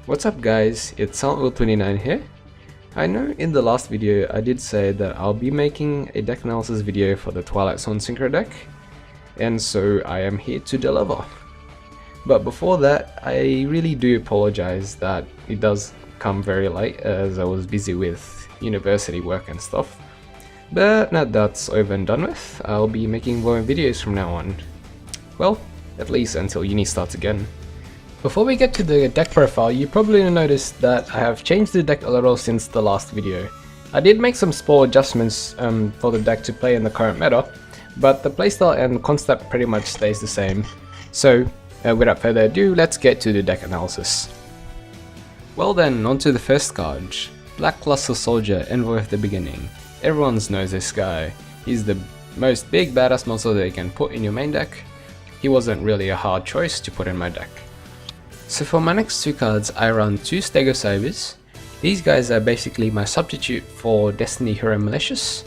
What's up guys, it's Will29 here. I know in the last video I did say that I'll be making a deck analysis video for the Twilight Synchro deck, and so I am here to deliver. But before that, I really do apologize that it does come very late as I was busy with university work and stuff. But now that's over and done with, I'll be making more videos from now on. Well, at least until uni starts again. Before we get to the deck profile, you probably noticed that I have changed the deck a little since the last video. I did make some small adjustments for the deck to play in the current meta, but the playstyle and concept pretty much stays the same. So without further ado, let's get to the deck analysis. Well then, on to the first card. Blackluster Soldier, Envoy of the Beginning. Everyone knows this guy. He's the most big badass monster that you can put in your main deck. He wasn't really a hard choice to put in my deck. So for my next two cards, I run two Stego Sabers. These guys are basically my substitute for Destiny Hero Malicious.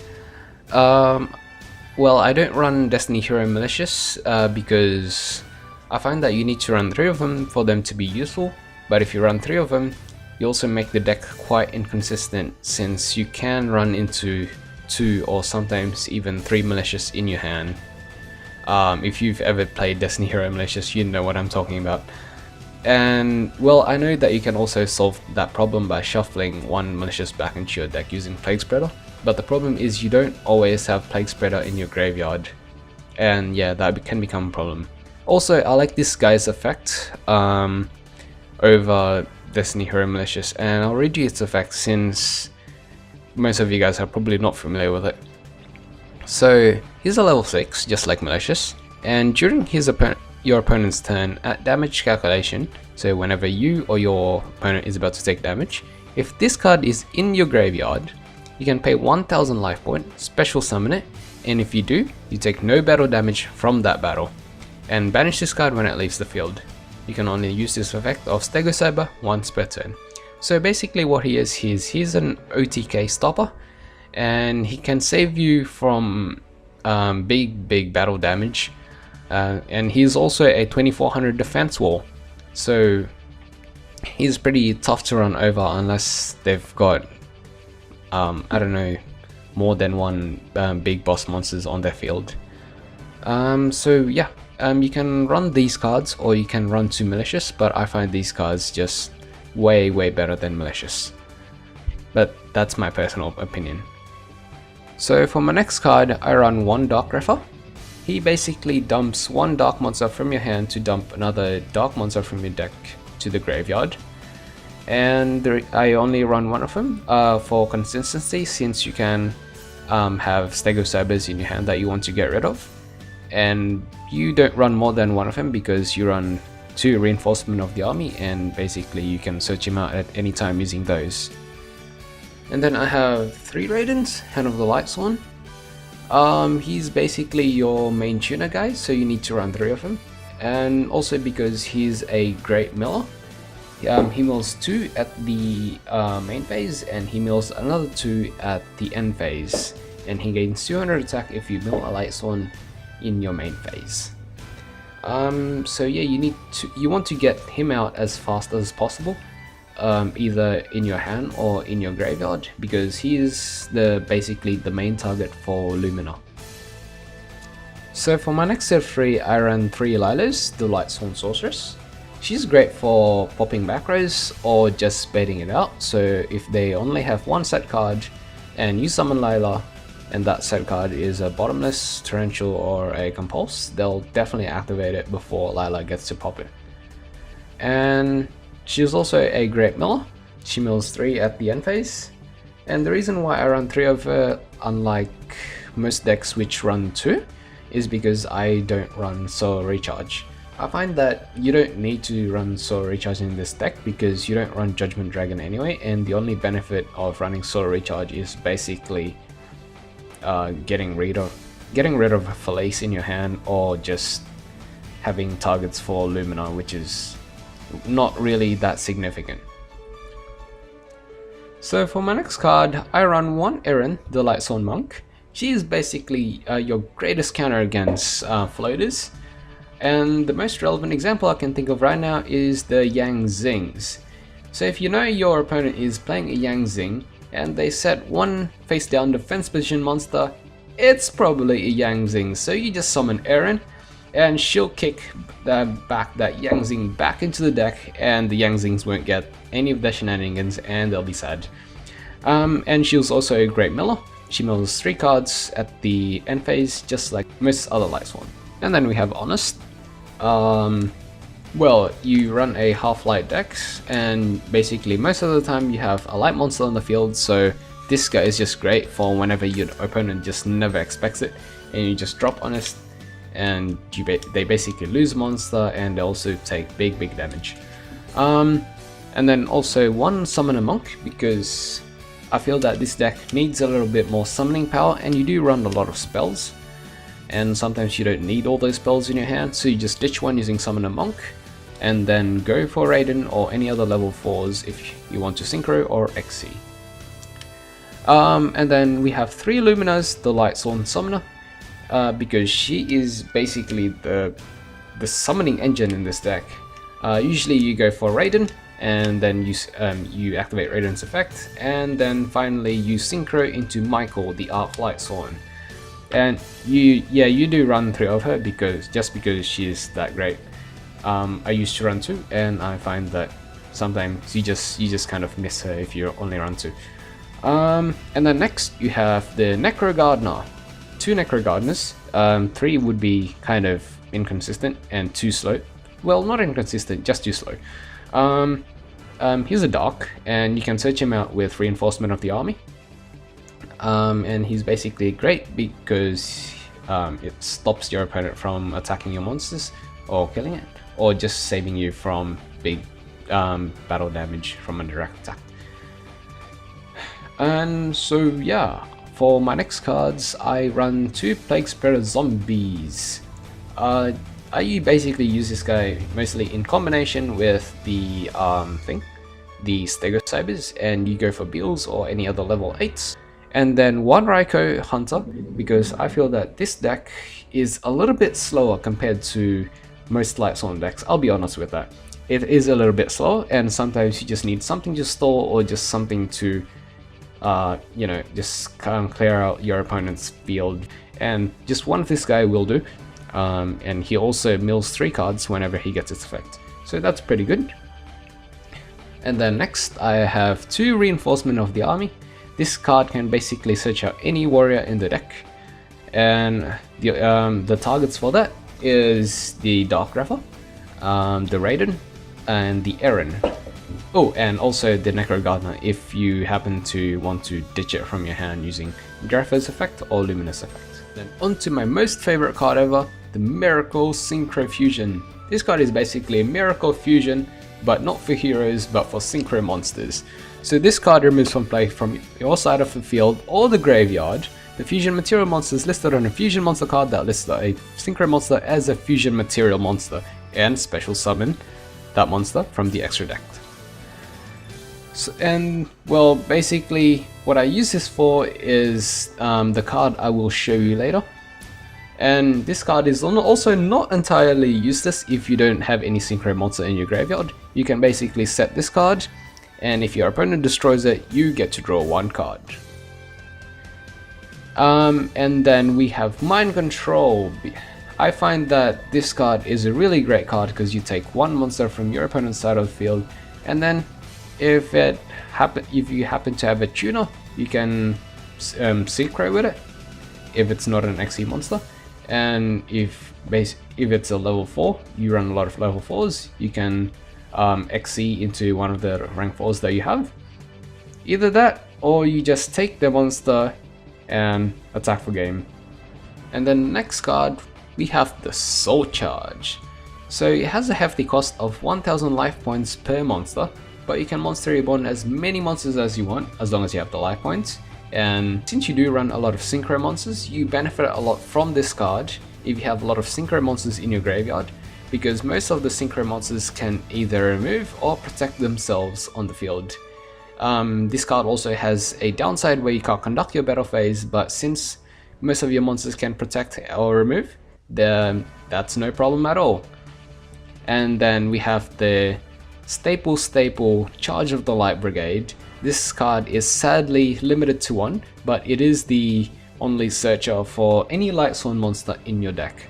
Well, I don't run Destiny Hero Malicious because I find that you need to run 3 of them for them to be useful, but if you run 3 of them, you also make the deck quite inconsistent since you can run into 2 or sometimes even 3 Malicious in your hand. If you've ever played Destiny Hero Malicious, you know what I'm talking about. And well, I know that you can also solve that problem by shuffling 1 Malicious back into your deck using Plague Spreader, but the problem is you don't always have Plague Spreader in your graveyard, and yeah, that can become a problem. Also, I like this guy's effect over Destiny Hero Malicious, and I'll read you its effect since most of you guys are probably not familiar with it. So he's a level 6, just like Malicious, and during your opponent's turn at damage calculation, so whenever you or your opponent is about to take damage, if this card is in your graveyard, you can pay 1000 life point, special summon it, and if you do, you take no battle damage from that battle, and banish this card when it leaves the field. You can only use this effect of Stego Saber once per turn. So basically what he is, he's an OTK stopper, and he can save you from big battle damage. And he's also a 2400 defense wall, so he's pretty tough to run over unless they've got I don't know, more than 1 big boss monsters on their field. So yeah, you can run these cards or you can run 2 Malicious, but I find these cards just way better than Malicious, but that's my personal opinion. So for my next card, I run 1 Dark Grepher. He basically dumps 1 dark monster from your hand to dump another dark monster from your deck to the graveyard. And I only run 1 of them for consistency, since you can have Stego Sabers in your hand that you want to get rid of. And you don't run more than 1 of them because you run 2 Reinforcement of the Army, and basically you can search him out at any time using those. And then I have 3 Raidens, Hand of the Light Sworn. He's basically your main tuner guy, so you need to run 3 of him, and also because he's a great miller. He mills 2 at the main phase, and he mills another 2 at the end phase, and he gains 200 attack if you mill a light sworn in your main phase. So yeah, you want to get him out as fast as possible, either in your hand or in your graveyard, because he is basically the main target for Lumina. So for my next set of 3, I ran 3 Lilas, the Light Sworn Sorceress. She's great for popping back rows or just baiting it out, so if they only have 1 set card and you summon Lila, and that set card is a Bottomless, Torrential or a Compulse, they'll definitely activate it before Lila gets to pop it. And she's also a great miller. She mills 3 at the end phase, and the reason why I run 3 of her, unlike most decks which run 2, is because I don't run Soul Recharge. I find that you don't need to run Soul Recharge in this deck because you don't run Judgment Dragon anyway, and the only benefit of running Soul Recharge is basically getting rid of a Falaise in your hand, or just having targets for Lumina, which is not really that significant. So for my next card, I run 1 Erin, the Lightsworn Monk. She is basically your greatest counter against floaters, and the most relevant example I can think of right now is the Yang Zings. So if you know your opponent is playing a Yang Zing and they set one face down defense position monster, it's probably a Yang Zing, so you just summon Erin and she'll kick that Yang Zing back into the deck, and the Yang Zings won't get any of their shenanigans and they'll be sad. And she's also a great miller. She mills 3 cards at the end phase, just like most other Light Sworn. And then we have Honest. Well, you run a half-light deck, and basically most of the time you have a light monster on the field, so this guy is just great for whenever your opponent just never expects it, and you just drop Honest, and they basically lose a monster, and they also take big damage. And then also one Summoner Monk, because I feel that this deck needs a little bit more summoning power, and you do run a lot of spells, and sometimes you don't need all those spells in your hand, so you just ditch one using Summoner Monk, and then go for Raiden or any other level 4s if you want to Synchro or XC. And then we have 3 Luminas, the Light Sworn Summoner, because she is basically the summoning engine in this deck. Usually you go for Raiden, and then you activate Raiden's effect, and then finally you Synchro into Michael, the Arc Light Sworn. And you do run 3 of her because she's that great. I used to run 2, and I find that sometimes you just kind of miss her if you only run 2. And then next you have the Necro Gardener. 2 Necro Gardeners. 3 would be kind of inconsistent, and 2 slow. Well, not inconsistent, just too slow. He's a Dark, and you can search him out with Reinforcement of the Army. And he's basically great because it stops your opponent from attacking your monsters or killing it, or just saving you from big battle damage from a direct attack. And so yeah, for my next cards I run 2 Plague Spreader Zombies. I basically use this guy mostly in combination with the the Stego Cybers, and you go for Beals or any other level 8s. And then 1 Raikou Hunter, because I feel that this deck is a little bit slower compared to most Light Sworn decks. I'll be honest with that. It is a little bit slow, and sometimes you just need something to store or just something to, you know, just kind of clear out your opponent's field. And just one of this guy will do. And he also mills 3 cards whenever he gets its effect. So that's pretty good. And then next I have 2 Reinforcement of the Army. This card can basically search out any warrior in the deck, and the targets for that is the Dark Grapher, the Raiden, and the Erin. Oh, and also the Necro Gardener if you happen to want to ditch it from your hand using Grapher's effect or Luminous effect. Then on to my most favorite card ever, the Miracle Synchro Fusion. This card is basically a Miracle Fusion, but not for heroes, but for Synchro monsters. So this card removes from play from your side of the field or the graveyard the fusion material monsters listed on a fusion monster card that lists a Synchro monster as a fusion material monster, and special summon that monster from the extra deck. So, and well, basically what I use this for is the card I will show you later. And this card is also not entirely useless if you don't have any Synchro monster in your graveyard. You can basically set this card, and if your opponent destroys it, you get to draw 1 card. And then we have Mind Control. I find that this card is a really great card because you take 1 monster from your opponent's side of the field, and then if you happen to have a tuner, you can Synchro with it if it's not an XE monster. And if it's a level 4, you run a lot of level 4s, you can XE into one of the rank 4s that you have. Either that, or you just take the monster and attack for game. And then next card, we have the Soul Charge. So it has a hefty cost of 1000 life points per monster, but you can monster reborn as many monsters as you want, as long as you have the life points. And since you do run a lot of Synchro monsters, you benefit a lot from this card if you have a lot of Synchro monsters in your graveyard, because most of the Synchro monsters can either remove or protect themselves on the field. This card also has a downside where you can't conduct your battle phase, but since most of your monsters can protect or remove, then that's no problem at all. And then we have the staple Charge of the Light Brigade. This card is sadly limited to 1, but it is the only searcher for any Lightsworn monster in your deck.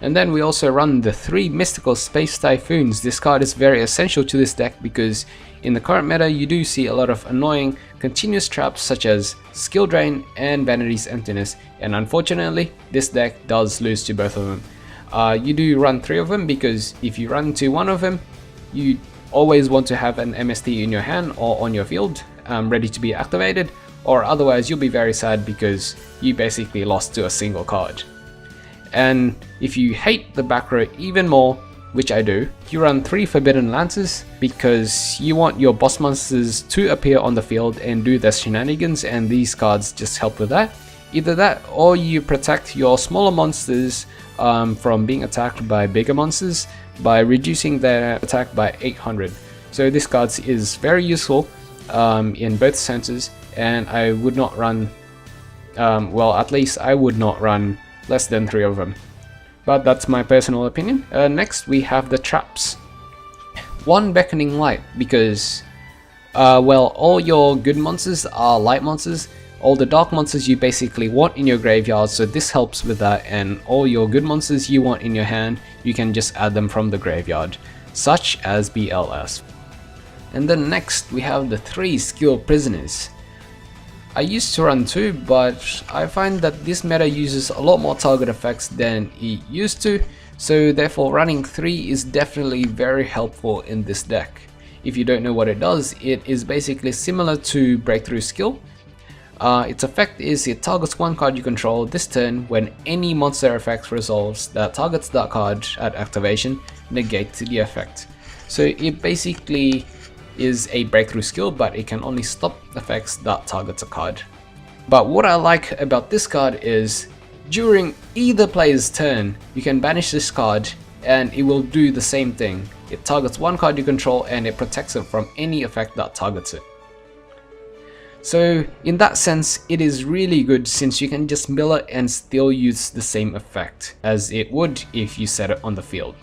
And then we also run the 3 Mystical Space Typhoons. This card is very essential to this deck because in the current meta you do see a lot of annoying continuous traps such as Skill Drain and Vanity's Emptiness, and unfortunately this deck does lose to both of them. You do run 3 of them because if you run to 1 of them, you always want to have an MST in your hand or on your field ready to be activated, or otherwise you'll be very sad because you basically lost to a single card. And if you hate the back row even more, which I do, you run 3 Forbidden Lances because you want your boss monsters to appear on the field and do their shenanigans, and these cards just help with that. Either that or you protect your smaller monsters from being attacked by bigger monsters by reducing their attack by 800. So this card is very useful in both senses, and I would not run, well, at least I would not run less than 3 of them. But that's my personal opinion. Next we have the traps. 1 Beckoning Light, because well, all your good monsters are light monsters. All the dark monsters you basically want in your graveyard, so this helps with that, and all your good monsters you want in your hand, you can just add them from the graveyard, such as BLS. And then next we have the 3 Skilled Prisoners. I used to run 2, but I find that this meta uses a lot more target effects than it used to, so therefore running 3 is definitely very helpful in this deck. If you don't know what it does, it is basically similar to Breakthrough Skill. Its effect is it targets 1 card you control this turn. When any monster effect resolves that targets that card at activation, negate the effect. So it basically is a breakthrough skill, but it can only stop effects that targets a card. But what I like about this card is during either player's turn, you can banish this card and it will do the same thing. It targets 1 card you control and it protects it from any effect that targets it. So in that sense, it is really good since you can just mill it and still use the same effect as it would if you set it on the field.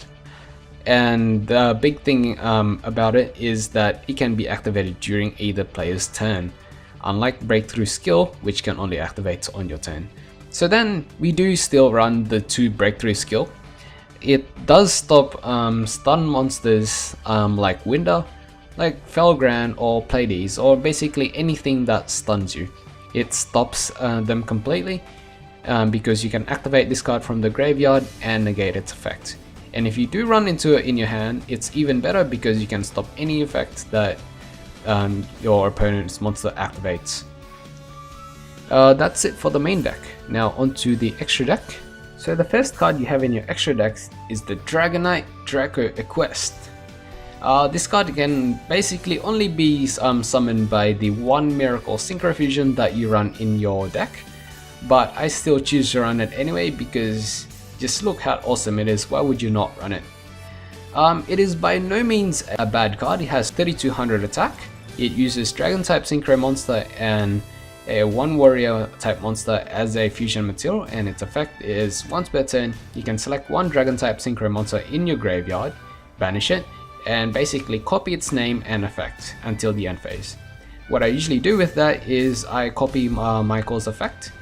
And the big thing about it is that it can be activated during either player's turn, unlike Breakthrough Skill, which can only activate on your turn. So then we do still run the 2 Breakthrough Skill. It does stop stun monsters like Winder, like Felgrand or Pleiades, or basically anything that stuns you. It stops them completely because you can activate this card from the graveyard and negate its effect. And if you do run into it in your hand, it's even better because you can stop any effect that your opponent's monster activates. That's it for the main deck. Now onto the extra deck. So the first card you have in your extra deck is the Dragonite Draco Equest. This card can basically only be summoned by the 1 Miracle Synchro Fusion that you run in your deck, but I still choose to run it anyway because just look how awesome it is. Why would you not run it? It is by no means a bad card. It has 3200 attack. It uses Dragon type Synchro monster and a 1 Warrior type monster as a fusion material, and its effect is once per turn you can select 1 Dragon type Synchro monster in your graveyard, banish it, and basically copy its name and effect until the end phase. What I usually do with that is I copy Michael's effect,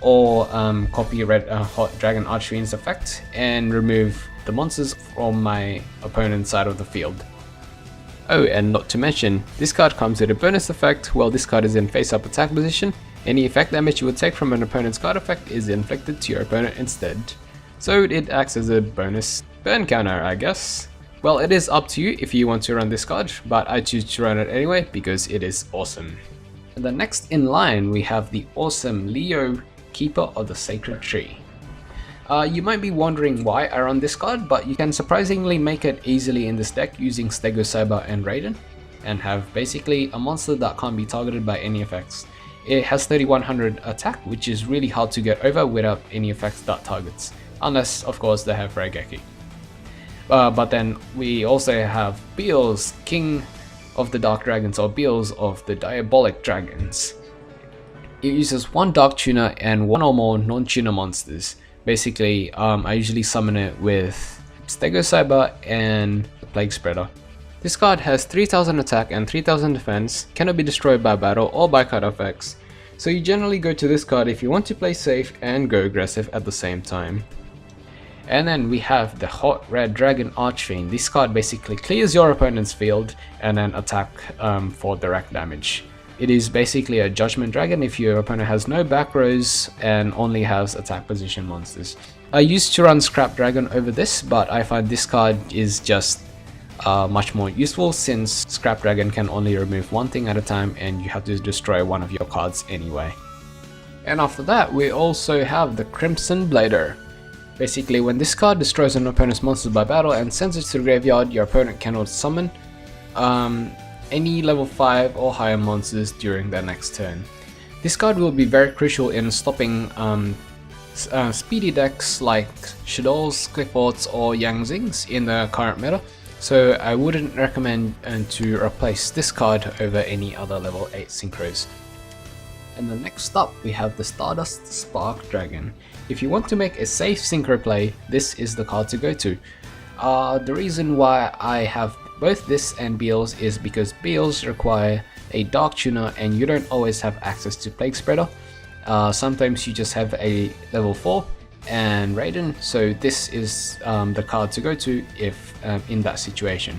or copy Hot Dragon Archfiend's effect and remove the monsters from my opponent's side of the field. Oh, and not to mention, this card comes with a bonus effect. While this card is in face-up attack position, any effect damage you would take from an opponent's card effect is inflicted to your opponent instead. So it acts as a bonus burn counter, I guess. Well, it is up to you if you want to run this card, but I choose to run it anyway because it is awesome. And the next in line we have the awesome Leo, Keeper of the Sacred Tree. You might be wondering why I run this card, but you can surprisingly make it easily in this deck using Stegosaber and Raiden, and have basically a monster that can't be targeted by any effects. It has 3100 attack, which is really hard to get over without any effects that targets, unless of course they have Raigeki. But then we also have Beelz, King of the Dark Dragons, or Beelz of the Diabolic Dragons. It uses 1 Dark Tuner and 1 or more non-tuner monsters. Basically, I usually summon it with Stegosaber and Plague Spreader. This card has 3000 attack and 3000 defense, cannot be destroyed by battle or by card effects, so you generally go to this card if you want to play safe and go aggressive at the same time. And then we have the Hot Red Dragon Archfiend. This card basically clears your opponent's field and then attack for direct damage. It is basically a Judgment Dragon if your opponent has no back rows and only has attack position monsters. I used to run Scrap Dragon over this, but I find this card is just much more useful since Scrap Dragon can only remove one thing at a time and you have to destroy one of your cards anyway. And after that we also have the Crimson Blader. Basically when this card destroys an opponent's monster by battle and sends it to the graveyard, your opponent cannot summon any level 5 or higher monsters during their next turn. This card will be very crucial in stopping speedy decks like Shadows, Clickboards or Yangzings in the current meta, so I wouldn't recommend to replace this card over any other level 8 synchros. And the next up we have the Stardust Spark Dragon. If you want to make a safe synchro play, this is the card to go to. The reason why I have both this and Beals is because Beals require a Dark Tuner and you don't always have access to Plague Spreader. Sometimes you just have a level 4 and Raiden, so this is the card to go to if in that situation.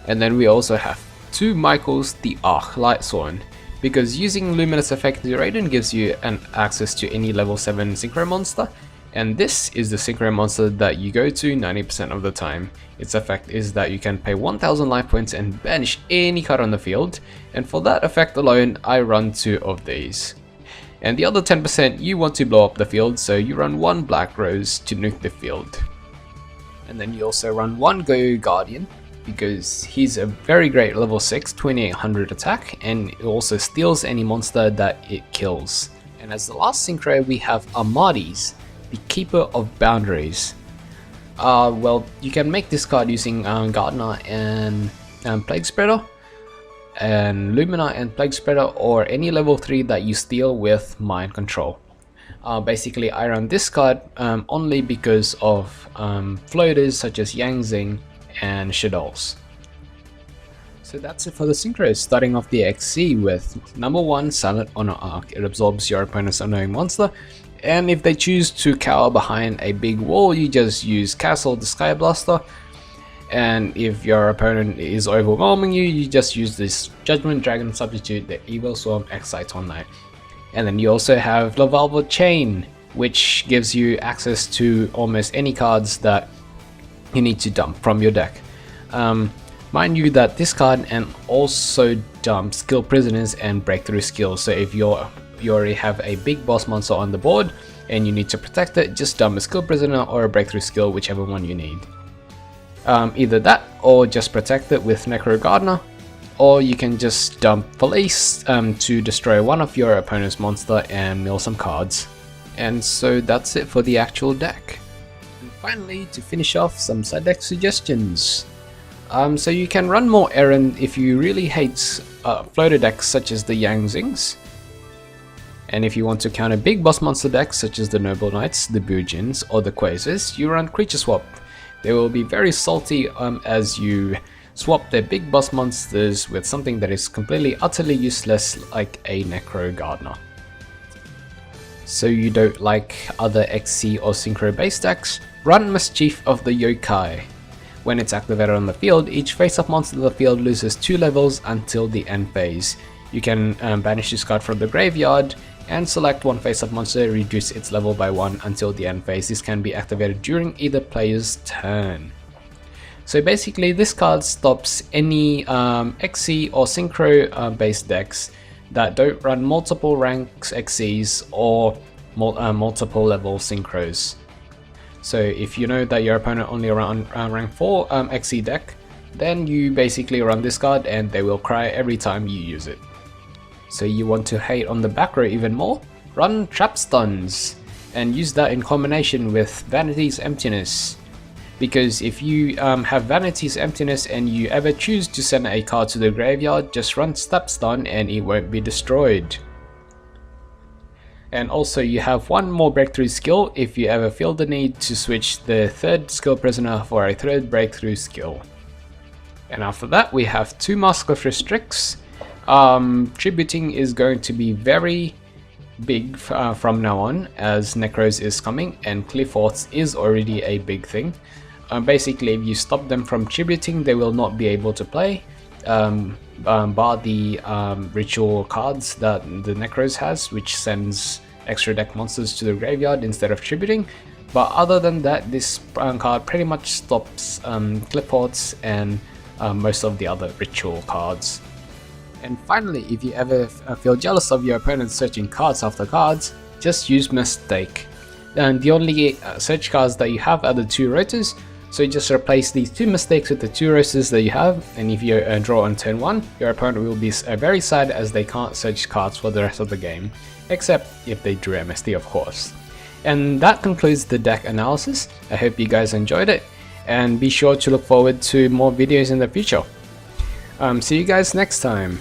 And then we also have two Michaels the Arc Lightsworn, because using Luminous Effect to Raiden gives you an access to any level 7 Synchro monster, and this is the Synchro monster that you go to 90% of the time. Its effect is that you can pay 1000 life points and banish any card on the field, and for that effect alone I run 2 of these. And the other 10% you want to blow up the field, so you run 1 Black Rose to nuke the field. And then you also run 1 Go Guardian, because he's a very great level 6 2800 attack and it also steals any monster that it kills. And as the last synchro we have Amades, the Keeper of Boundaries. Well, you can make this card using Gardener and Plague Spreader, and Lumina and Plague Spreader, or any level 3 that you steal with Mind Control. Basically I run this card only because of floaters such as Yangzing and Shadows. So that's it for the synchros, starting off the XC with number 1 Silent Honor Arc. It absorbs your opponent's annoying monster, and if they choose to cower behind a big wall you just use Castle the Sky Blaster, and if your opponent is overwhelming you, you just use this Judgment Dragon substitute, the Evil Swarm Exciton Knight. And then you also have the Velvet Chain, which gives you access to almost any cards that you need to dump from your deck. Mind you that this card and also dump Skill Prisoners and Breakthrough Skills, so if you already have a big boss monster on the board and you need to protect it, just dump a Skill Prisoner or a Breakthrough Skill, whichever one you need. Either that or just protect it with Necro Gardener, or you can just dump Police to destroy one of your opponent's monster and mill some cards. And so that's it for the actual deck. And finally, to finish off, some side deck suggestions. So you can run more Errand if you really hate floater decks such as the Yangzings. And if you want to counter big boss monster decks such as the Noble Knights, the Bujins, or the Quasars, you run Creature Swap. They will be very salty as you swap their big boss monsters with something that is completely utterly useless like a Necro Gardener. So you don't like other XC or Synchro base decks? Run Mischief of the Yokai. When it's activated on the field, each face-up monster on the field loses 2 levels until the end phase. You can banish this card from the graveyard and select one face-up monster, reduce its level by 1 until the end phase. This can be activated during either player's turn. So basically this card stops any XC or Synchro based decks that don't run multiple ranks XCs or multiple level Synchros. So if you know that your opponent only run rank 4 XC deck, then you basically run this card and they will cry every time you use it. So you want to hate on the back row even more? Run Trap Stuns and use that in combination with Vanity's Emptiness. Because if you have Vanity's Emptiness and you ever choose to send a card to the graveyard, just run Step Stun and it won't be destroyed. And also you have one more Breakthrough Skill if you ever feel the need to switch the 3rd Skill Prisoner for a 3rd Breakthrough Skill. And after that we have 2 Mask of Restricts. Tributing is going to be very big from now on, as Necros is coming and Cliff-Orts is already a big thing. Basically, if you stop them from tributing, they will not be able to play, bar the ritual cards that the Necros has, which sends extra deck monsters to the graveyard instead of tributing. But other than that, this card pretty much stops Cliff-Orts and most of the other ritual cards. And finally, if you ever feel jealous of your opponent searching cards after cards, just use Mistake. And the only search cards that you have are the 2 rotors, so you just replace these 2 mistakes with the 2 rotors that you have, and if you draw on turn 1, your opponent will be very sad as they can't search cards for the rest of the game, except if they drew MST, of course. And that concludes the deck analysis. I hope you guys enjoyed it, and be sure to look forward to more videos in the future. See you guys next time.